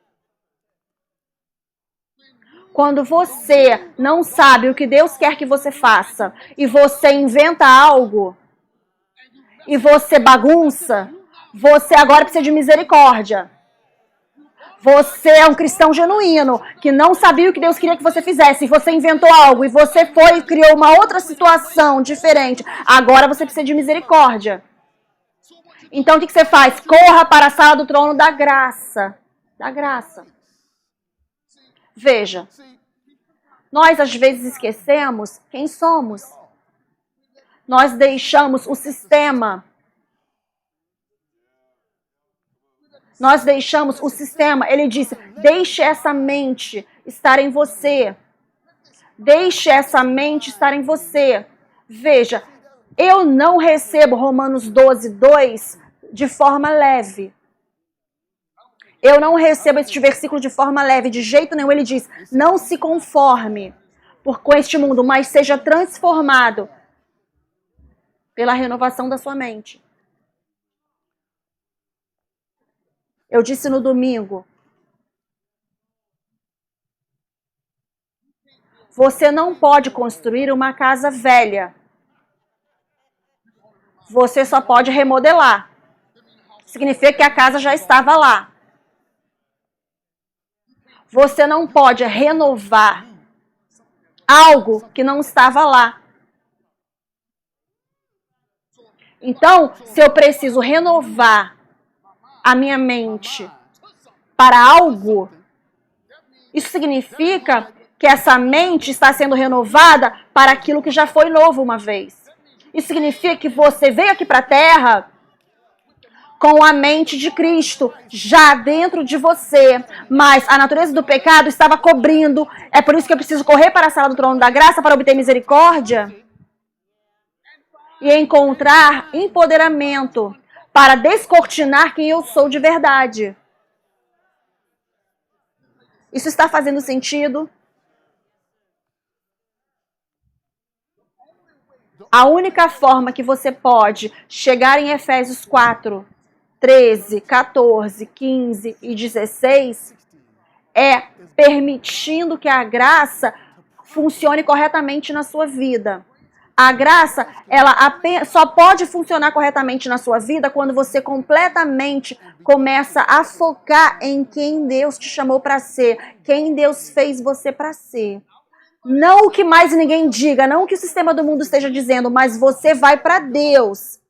Quando você não sabe o que Deus quer que você faça e você inventa algo e você bagunça, você agora precisa de misericórdia. Você é um cristão genuíno, que não sabia o que Deus queria que você fizesse. E você inventou algo e você foi e criou uma outra situação diferente. Agora você precisa de misericórdia. Então o que você faz? Corra para a sala do trono da graça. Da graça. Veja, nós às vezes esquecemos quem somos. Nós deixamos o sistema. Nós deixamos o sistema. Ele disse, deixe essa mente estar em você. Deixe essa mente estar em você. Veja, eu não recebo Romanos 12:2 de forma leve. Eu não recebo este versículo de forma leve, de jeito nenhum. Ele diz, não se conforme com este mundo, mas seja transformado pela renovação da sua mente. Eu disse no domingo, você não pode construir uma casa velha. Você só pode remodelar. Significa que a casa já estava lá. Você não pode renovar algo que não estava lá. Então, se eu preciso renovar a minha mente para algo, isso significa que essa mente está sendo renovada para aquilo que já foi novo uma vez. Isso significa que você veio aqui para a Terra com a mente de Cristo já dentro de você, mas a natureza do pecado estava cobrindo. É por isso que eu preciso correr para a sala do trono da graça para obter misericórdia e encontrar empoderamento para descortinar quem eu sou de verdade. Isso está fazendo sentido? A única forma que você pode chegar em Efésios 4, 13, 14, 15 e 16 é permitindo que a graça funcione corretamente na sua vida. A graça, ela só pode funcionar corretamente na sua vida quando você completamente começa a focar em quem Deus te chamou para ser, quem Deus fez você para ser. Não o que mais ninguém diga, não o que o sistema do mundo esteja dizendo, mas você vai para Deus.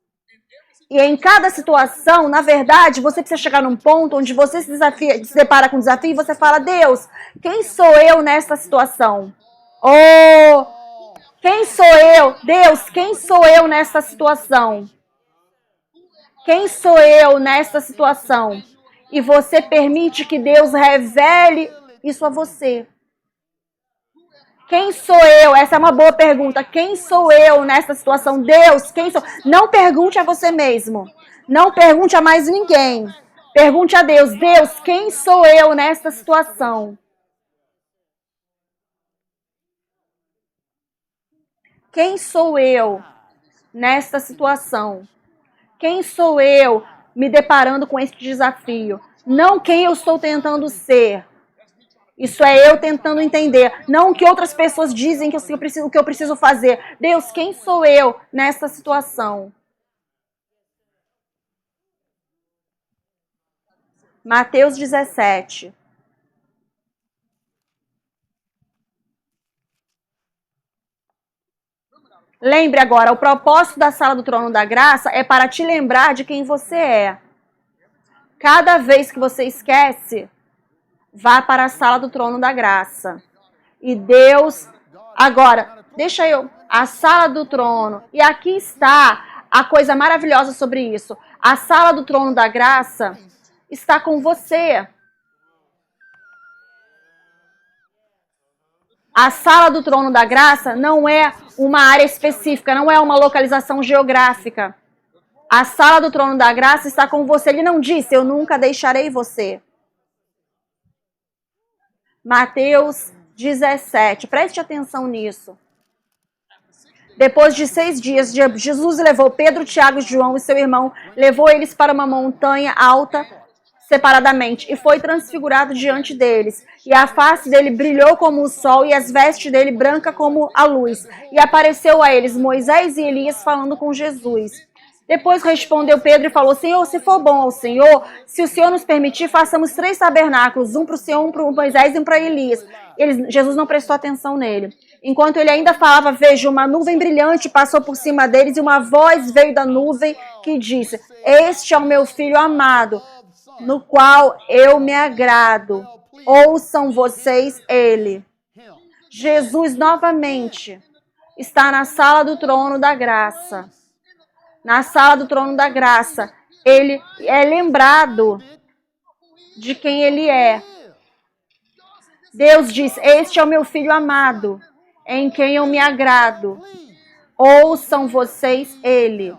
E em cada situação, na verdade, você precisa chegar num ponto onde você se depara com um desafio e você fala, Deus, quem sou eu nesta situação? Quem sou eu? Deus, quem sou eu nessa situação? Quem sou eu nessa situação? E você permite que Deus revele isso a você. Quem sou eu? Essa é uma boa pergunta. Quem sou eu nessa situação? Deus, quem sou? Não pergunte a você mesmo. Não pergunte a mais ninguém. Pergunte a Deus. Deus, quem sou eu nessa situação? Quem sou eu nesta situação? Quem sou eu me deparando com este desafio? Não quem eu estou tentando ser. Isso é eu tentando entender. Não o que outras pessoas dizem que eu preciso fazer. Deus, quem sou eu nessa situação? Mateus 17. Lembre agora, o propósito da sala do trono da graça é para te lembrar de quem você é. Cada vez que você esquece, vá para a sala do trono da graça. E Deus, agora, a sala do trono. E aqui está a coisa maravilhosa sobre isso. A sala do trono da graça está com você. A sala do trono da graça não é uma área específica, não é uma localização geográfica. A sala do trono da graça está com você. Ele não disse, eu nunca deixarei você. Mateus 17. Preste atenção nisso. Depois de 6 dias, Jesus levou Pedro, Tiago, João e seu irmão, levou eles para uma montanha alta separadamente, e foi transfigurado diante deles. E a face dele brilhou como o sol, e as vestes dele branca como a luz. E apareceu a eles Moisés e Elias falando com Jesus. Depois respondeu Pedro e falou: Senhor, se for bom ao Senhor, se o Senhor nos permitir, façamos 3 tabernáculos, um para o Senhor, um para Moisés e um para Elias. Jesus não prestou atenção nele. Enquanto ele ainda falava, veja, uma nuvem brilhante passou por cima deles e uma voz veio da nuvem que disse: Este é o meu filho amado, no qual eu me agrado. Ouçam vocês ele. Jesus novamente está na sala do trono da graça. Na sala do trono da graça, ele é lembrado de quem ele é. Deus diz: Este é o meu filho amado, em quem eu me agrado. Ouçam vocês ele.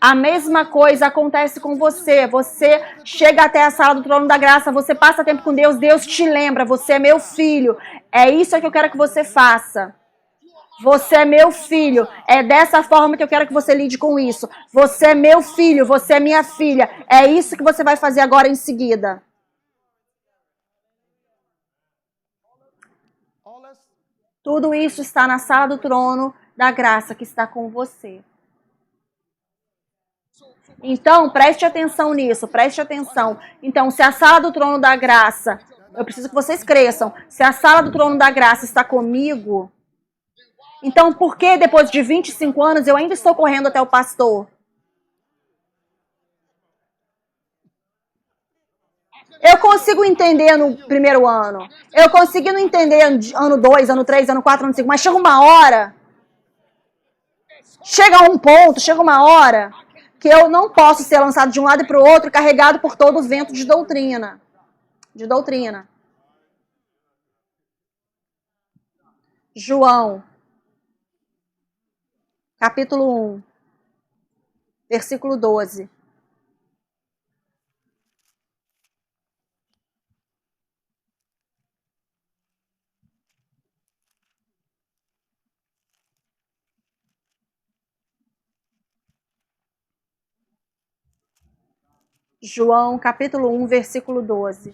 A mesma coisa acontece com você. Você chega até a sala do trono da graça, você passa tempo com Deus, Deus te lembra: você é meu filho. É isso que eu quero que você faça. Você é meu filho. É dessa forma que eu quero que você lide com isso. Você é meu filho, você é minha filha. É isso que você vai fazer agora em seguida. Tudo isso está na sala do trono da graça que está com você. Então, preste atenção nisso, preste atenção. Então, se a sala do trono da graça, eu preciso que vocês cresçam, se a sala do trono da graça está comigo, então por que depois de 25 anos eu ainda estou correndo até o pastor? Eu consigo entender no primeiro ano, eu consigo entender ano 2, ano 3, ano 4, ano 5, mas chega uma hora, chega um ponto, chega uma hora que eu não posso ser lançado de um lado para o outro, carregado por todo o vento de doutrina. De doutrina. João, capítulo 1, versículo 12. João, capítulo 1, versículo 12.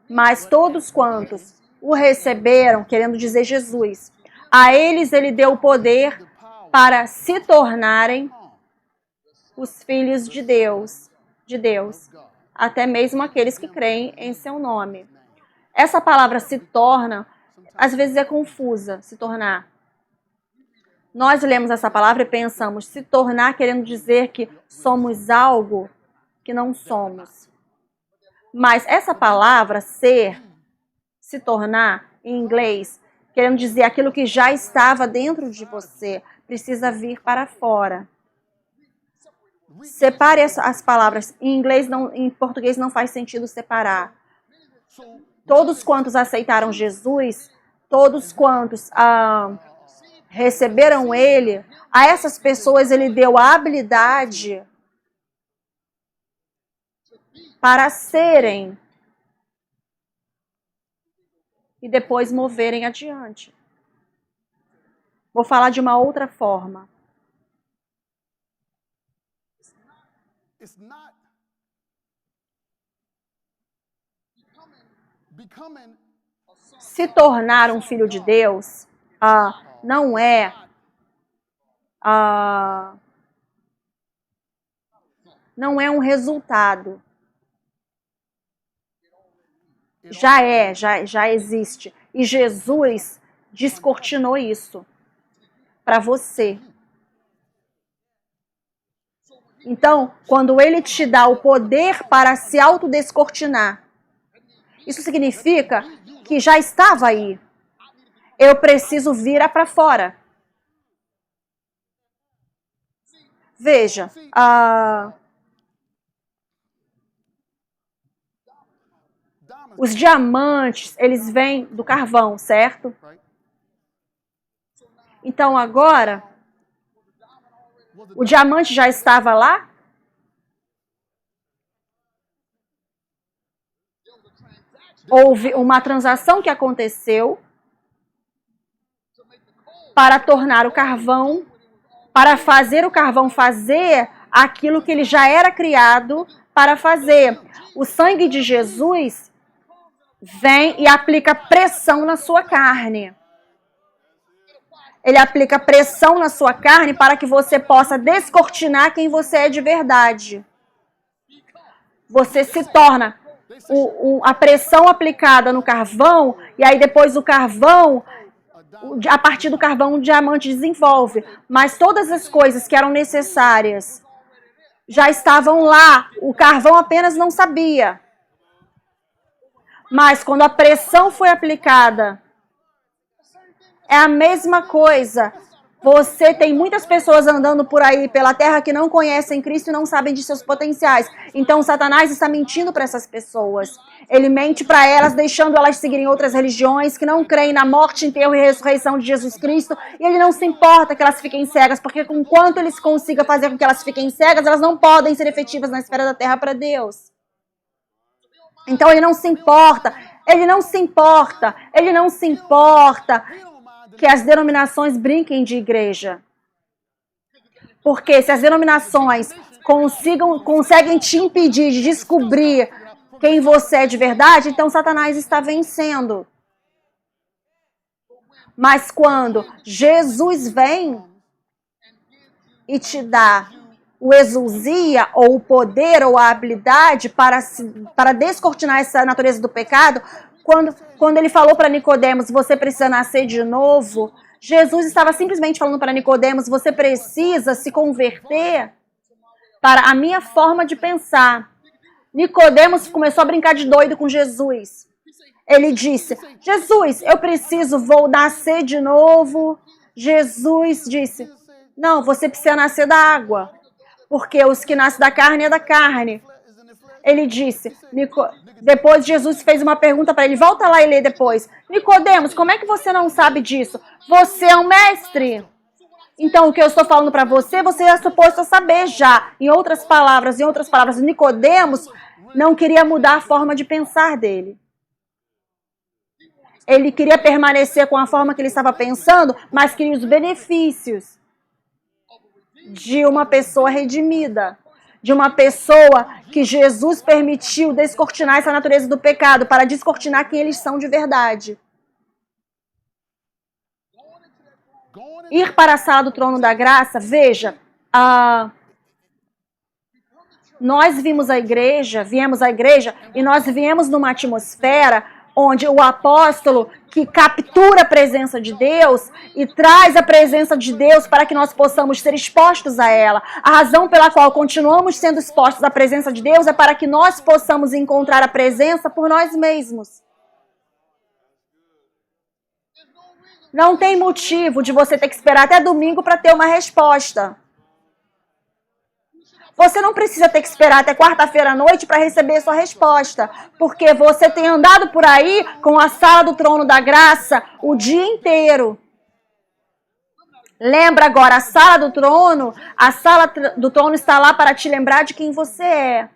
Mas todos quantos o receberam, querendo dizer Jesus, a eles ele deu o poder para se tornarem os filhos de Deus, até mesmo aqueles que creem em seu nome. Essa palavra se torna, às vezes é confusa, se tornar. Nós lemos essa palavra e pensamos, se tornar querendo dizer que somos algo que não somos. Mas essa palavra, ser, se tornar, em inglês, querendo dizer aquilo que já estava dentro de você, precisa vir para fora. Separe as palavras. Em inglês, em português não faz sentido separar. Todos quantos aceitaram Jesus, todos quantos receberam ele, a essas pessoas ele deu a habilidade para serem e depois moverem adiante. Vou falar de uma outra forma. Se tornar um filho de Deus não é um resultado. Já existe. E Jesus descortinou isso para você. Então, quando ele te dá o poder para se autodescortinar, isso significa que já estava aí. Eu preciso vir para fora. Veja, os diamantes, eles vêm do carvão, certo? Então agora, o diamante já estava lá? houve uma transação que aconteceu para tornar o carvão, para fazer o carvão fazer aquilo que ele já era criado para fazer. O sangue de Jesus vem e aplica pressão na sua carne. Ele aplica pressão na sua carne para que você possa descortinar quem você é de verdade. Você se torna a pressão aplicada no carvão, e aí depois o carvão, a partir do carvão o diamante desenvolve. Mas todas as coisas que eram necessárias já estavam lá, o carvão apenas não sabia. Mas quando a pressão foi aplicada, é a mesma coisa. Você tem muitas pessoas andando por aí pela terra que não conhecem Cristo e não sabem de seus potenciais. Então Satanás está mentindo para essas pessoas. Ele mente para elas, deixando elas seguirem outras religiões que não creem na morte, enterro e ressurreição de Jesus Cristo. E ele não se importa que elas fiquem cegas, porque enquanto ele consiga fazer com que elas fiquem cegas, elas não podem ser efetivas na esfera da terra para Deus. Então ele não se importa, ele não se importa que as denominações brinquem de igreja. Porque se as denominações conseguem te impedir de descobrir quem você é de verdade, então Satanás está vencendo. Mas quando Jesus vem e te dá o exousia, ou o poder, ou a habilidade para descortinar essa natureza do pecado, quando ele falou para Nicodemos, você precisa nascer de novo, Jesus estava simplesmente falando para Nicodemos, você precisa se converter para a minha forma de pensar. Nicodemos começou a brincar de doido com Jesus. Ele disse, Jesus, vou nascer de novo. Jesus disse, não, você precisa nascer da água, porque os que nascem da carne é da carne. Ele disse, depois Jesus fez uma pergunta para ele, volta lá e lê depois. Nicodemos, como é que você não sabe disso? Você é um mestre. Então, o que eu estou falando para você, você é suposto a saber já. Em outras palavras, Nicodemos não queria mudar a forma de pensar dele. Ele queria permanecer com a forma que ele estava pensando, mas queria os benefícios de uma pessoa redimida. De uma pessoa que Jesus permitiu descortinar essa natureza do pecado, para descortinar quem eles são de verdade. Ir para a sala do trono da graça, veja, nós viemos à igreja e nós viemos numa atmosfera onde o apóstolo que captura a presença de Deus e traz a presença de Deus para que nós possamos ser expostos a ela. A razão pela qual continuamos sendo expostos à presença de Deus é para que nós possamos encontrar a presença por nós mesmos. Não tem motivo de você ter que esperar até domingo para ter uma resposta. Você não precisa ter que esperar até quarta-feira à noite para receber sua resposta, porque você tem andado por aí com a sala do trono da graça o dia inteiro. Lembra agora, a sala do trono está lá para te lembrar de quem você é.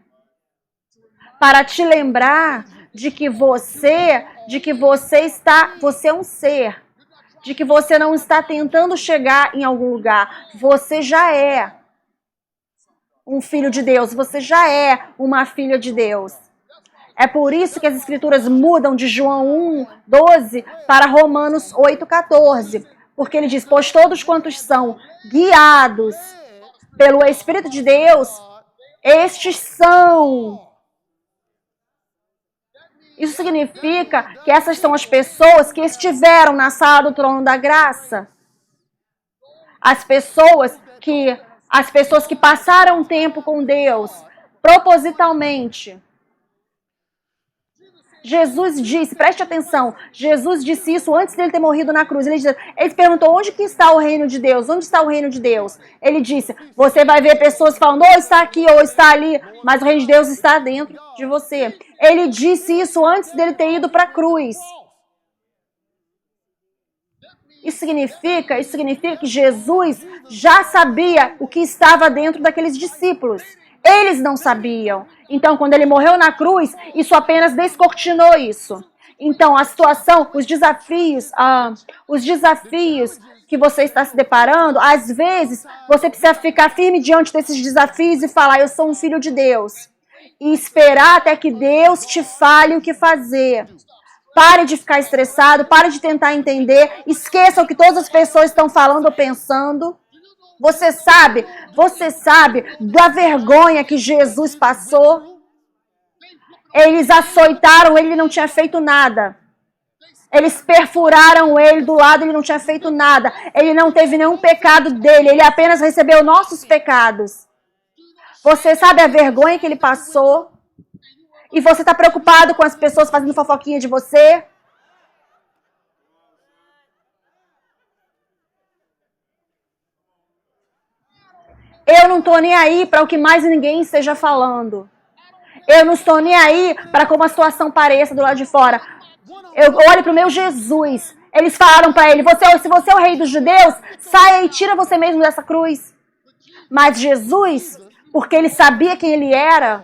Para te lembrar de que você é um ser, de que você não está tentando chegar em algum lugar, você já é um filho de Deus, você já é uma filha de Deus. É por isso que as escrituras mudam de João 1:12 para Romanos 8:14. Porque ele diz, pois todos quantos são guiados pelo Espírito de Deus, estes são. Isso significa que essas são as pessoas que estiveram na sala do trono da graça. As pessoas que passaram tempo com Deus, propositalmente. Jesus disse, preste atenção, Jesus disse isso antes dele ter morrido na cruz. Ele perguntou, onde que está o reino de Deus? Onde está o reino de Deus? Ele disse, você vai ver pessoas falando, ou está aqui, ou está ali, mas o reino de Deus está dentro de você. Ele disse isso antes dele ter ido para a cruz. Isso significa que Jesus já sabia o que estava dentro daqueles discípulos. Eles não sabiam. Então, quando ele morreu na cruz, isso apenas descortinou isso. Então, a situação, os desafios que você está se deparando, às vezes, você precisa ficar firme diante desses desafios e falar, eu sou um filho de Deus. E esperar até que Deus te fale o que fazer. Pare de ficar estressado, pare de tentar entender, esqueça o que todas as pessoas estão falando ou pensando. Você sabe da vergonha que Jesus passou? Eles açoitaram ele, não tinha feito nada. Eles perfuraram ele do lado, ele não tinha feito nada. Ele não teve nenhum pecado dele, ele apenas recebeu nossos pecados. Você sabe a vergonha que ele passou? E você está preocupado com as pessoas fazendo fofoquinha de você? Eu não estou nem aí para o que mais ninguém esteja falando. Eu não estou nem aí para como a situação pareça do lado de fora. Eu olho para o meu Jesus. Eles falaram para ele, se você é o rei dos judeus, saia e tira você mesmo dessa cruz. Mas Jesus, porque ele sabia quem ele era,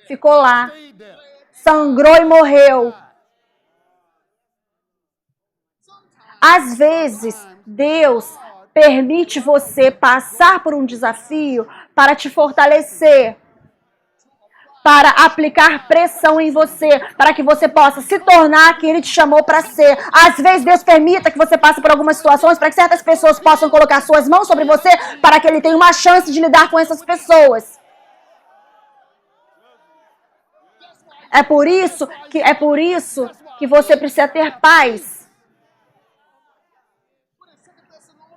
ficou lá. Sangrou e morreu. Às vezes, Deus permite você passar por um desafio para te fortalecer, para aplicar pressão em você, para que você possa se tornar quem Ele te chamou para ser. Às vezes, Deus permita que você passe por algumas situações para que certas pessoas possam colocar suas mãos sobre você, para que Ele tenha uma chance de lidar com essas pessoas. É por isso que você precisa ter paz.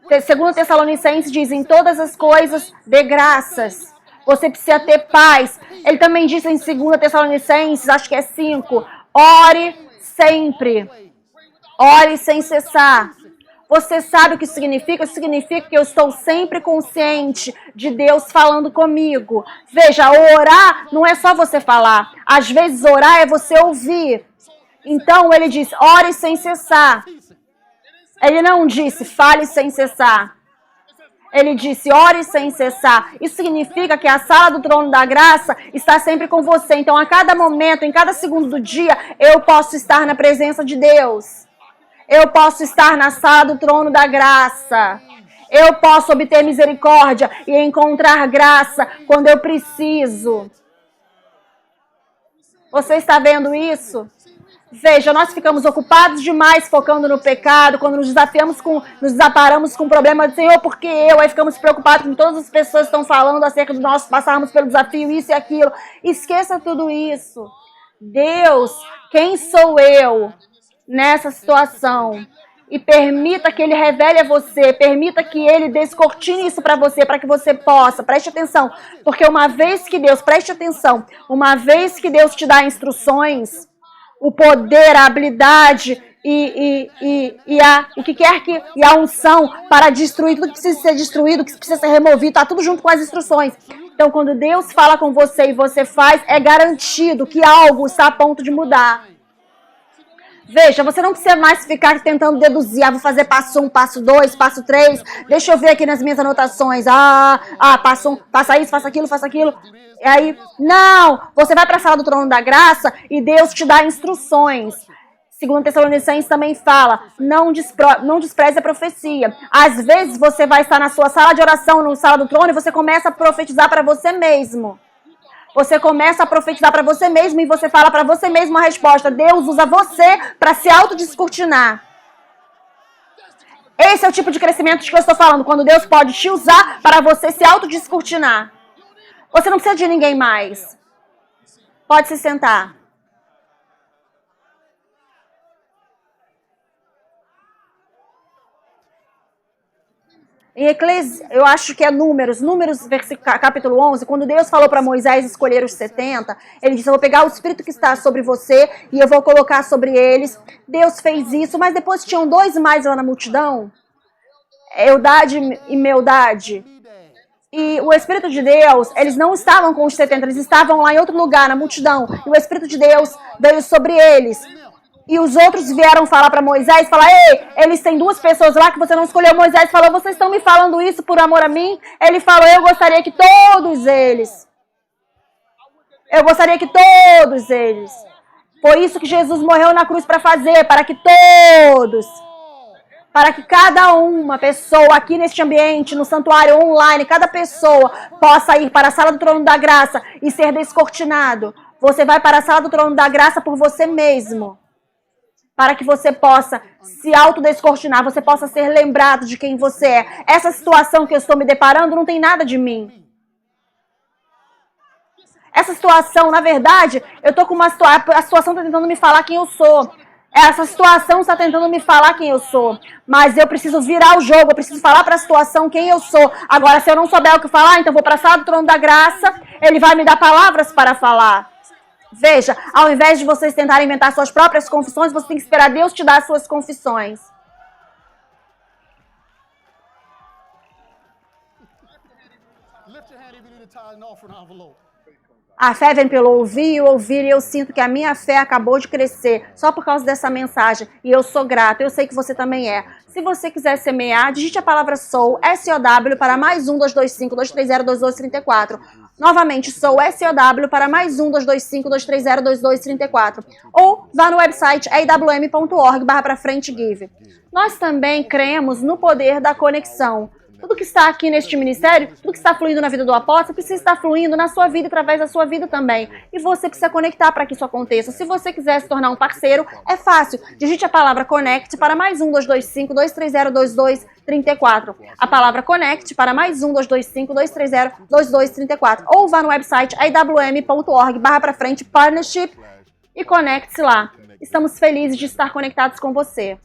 2 Tessalonicenses diz, em todas as coisas, dê graças. Você precisa ter paz. Ele também diz em 2 Tessalonicenses, acho que é 5, ore sempre. Ore sem cessar. Você sabe o que significa? Significa que eu estou sempre consciente de Deus falando comigo. Veja, orar não é só você falar. Às vezes orar é você ouvir. Então ele diz, ore sem cessar. Ele não disse, fale sem cessar. Ele disse, ore sem cessar. Isso significa que a sala do trono da graça está sempre com você. Então, a cada momento, em cada segundo do dia, eu posso estar na presença de Deus. Eu posso estar na sala do trono da graça. Eu posso obter misericórdia e encontrar graça quando eu preciso. Você está vendo isso? Veja, nós ficamos ocupados demais focando no pecado, quando nos deparamos com o problema do Senhor, porque aí ficamos preocupados com todas as pessoas que estão falando acerca do nosso passarmos pelo desafio, isso e aquilo. Esqueça tudo isso. Deus, quem sou eu nessa situação? E permita que Ele revele a você, permita que Ele descortine isso para você, para que você possa, preste atenção, porque uma vez que Deus te dá instruções, o poder, a habilidade e a unção para destruir tudo que precisa ser destruído, que precisa ser removido, está tudo junto com as instruções. Então, quando Deus fala com você e você faz, é garantido que algo está a ponto de mudar. Veja, você não precisa mais ficar tentando deduzir, vou fazer passo 1, passo 2, passo 3, deixa eu ver aqui nas minhas anotações, passo 1, faça isso, faça aquilo. E aí, não, você vai para a sala do trono da graça e Deus te dá instruções. 2 Tessalonicenses também fala, não despreze a profecia. Às vezes você vai estar na sua sala de oração, na sala do trono, e você começa a profetizar para você mesmo. Você começa a profetizar para você mesmo e você fala para você mesmo a resposta. Deus usa você para se autodescortinar. Esse é o tipo de crescimento de que eu estou falando. Quando Deus pode te usar para você se autodescortinar. Você não precisa de ninguém mais. Pode se sentar. Em Eclesiastes, eu acho que é Números, capítulo 11, quando Deus falou para Moisés escolher os 70, ele disse, eu vou pegar o espírito que está sobre você e eu vou colocar sobre eles. Deus fez isso, mas depois tinham 2 mais lá na multidão, Eldade e Meldade. E o Espírito de Deus, eles não estavam com os 70, eles estavam lá em outro lugar, na multidão. E o Espírito de Deus veio sobre eles. E os outros vieram falar para Moisés, falar, ei, eles têm 2 pessoas lá que você não escolheu. Moisés falou, vocês estão me falando isso por amor a mim? Ele falou, eu gostaria que todos eles. Foi isso que Jesus morreu na cruz para fazer, para que cada uma pessoa aqui neste ambiente, no santuário online, cada pessoa possa ir para a sala do trono da graça e ser descortinado. Você vai para a sala do trono da graça por você mesmo. Para que você possa se autodescortinar, você possa ser lembrado de quem você é. Essa situação que eu estou me deparando não tem nada de mim. Essa situação, na verdade, eu tô com uma situação, a situação está tentando me falar quem eu sou. Essa situação está tentando me falar quem eu sou. Mas eu preciso virar o jogo, eu preciso falar para a situação quem eu sou. Agora, se eu não souber o que falar, então vou para a sala do trono da graça, ele vai me dar palavras para falar. Veja, ao invés de vocês tentarem inventar suas próprias confissões, você tem que esperar Deus te dar as suas confissões. A fé vem pelo ouvir e eu sinto que a minha fé acabou de crescer só por causa dessa mensagem. E eu sou grata, eu sei que você também é. Se você quiser semear, digite a palavra SOW, S-O-W, para mais 1-225-230-2234. Novamente, SOW, S-O-W, para mais 1-225-230-2234. Ou vá no website awm.org/give. Nós também cremos no poder da conexão. Tudo que está aqui neste ministério, tudo que está fluindo na vida do apóstolo, precisa estar fluindo na sua vida, através da sua vida também. E você precisa conectar para que isso aconteça. Se você quiser se tornar um parceiro, é fácil. Digite a palavra CONNECT para mais 1-225-230-2234. A palavra CONNECT para mais 1-225-230-2234. Ou vá no website awm.org/partnership e conecte-se lá. Estamos felizes de estar conectados com você.